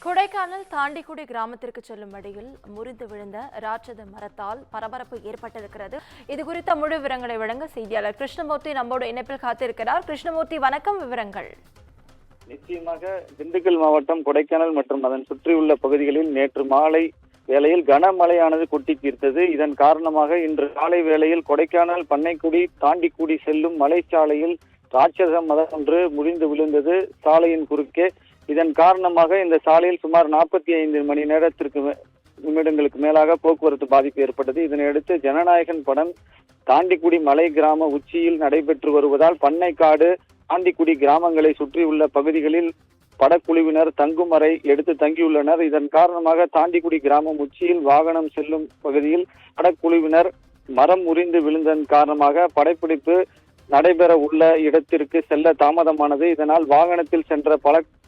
கொடைக்கானல் தாண்டிக்குடி கிராமத்திற்கு செல்லும் வழியில் முறிந்து விழுந்த ராட்சத மரத்தால் பரபரப்பு ஏற்பட்டிருக்கிறது. இது குறித்த முழு விவரங்களை வழங்க செய்தியாளர் கிருஷ்ணமூர்த்தி நம்மோடு இணைப்பில் காத்திருக்கிறார். கிருஷ்ணமூர்த்தி, வணக்கம். விவரங்கள். நிச்சயமாக திண்டுக்கல் மாவட்டம் கொடைக்கானல் மற்றும் அதன் சுற்றியுள்ள பகுதிகளில் நேற்று மாலை வேளையில் கனமழையானது கொட்டி தீர்த்தது. இதன் காரணமாக இன்று காலை வேளையில் கொடைக்கானல் பண்ணைக்குடி தாண்டிக்குடி செல்லும் மலைச்சாலையில் ராட்சத மரம் ஒன்று முறிந்து விழுந்தது சாலையின் குறுக்கே. இதன் காரணமாக இந்த சாலையில் சுமார் 45 மணி நிமிடங்களுக்கு மேலாக போக்குவரத்து பாதிப்பு ஏற்பட்டது. இதனையடுத்து ஜனநாயகன் படம் தாண்டிக்குடி மலை கிராம உச்சியில் நடைபெற்று வருவதால் பண்ணைக்காடு தாண்டிக்குடி கிராமங்களை சுற்றியுள்ள பகுதிகளில் படக்குழுவினர் தங்கும் அறை எடுத்து தங்கியுள்ளனர். இதன் காரணமாக தாண்டிக்குடி கிராமம் உச்சியில் வாகனம் செல்லும் பகுதியில் படக்குழுவினர் மரம் முறிந்து விழுந்ததன் காரணமாக படப்பிடிப்பு நடைபெற உள்ள இடத்திற்கு செல்ல தாமதமானது. இதனால் வாகனத்தில் சென்ற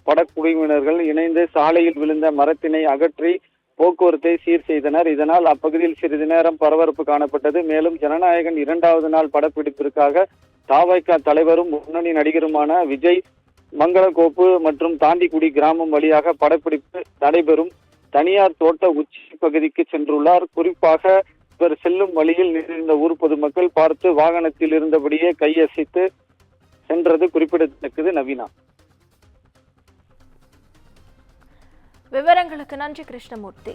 படக்குழுவினர்கள் இணைந்து சாலையில் விழுந்த மரத்தினை அகற்றி போக்குவரத்தை சீர் செய்தனர். இதனால் அப்பகுதியில் சிறிது நேரம் பரபரப்பு காணப்பட்டது. மேலும் ஜனநாயகன் 2வது நாள் படப்பிடிப்பிற்காக தாவைக்கா தலைவரும் முன்னணி நடிகருமான விஜய் மங்களகோப்பு மற்றும் தாண்டிக்குடி கிராமம் வழியாக படப்பிடிப்பு நடைபெறும் தனியார் தோட்ட உச்சி பகுதிக்கு சென்றுள்ளார். குறிப்பாக இவர் செல்லும் வழியில் நின்றிருந்த ஊர் பொதுமக்கள் பார்த்து வாகனத்தில் இருந்தபடியே கையசைத்து சென்றது குறிப்பிடத்தக்கது. நவீனா, விவரங்களுக்கு நன்றி கிருஷ்ணமூர்த்தி.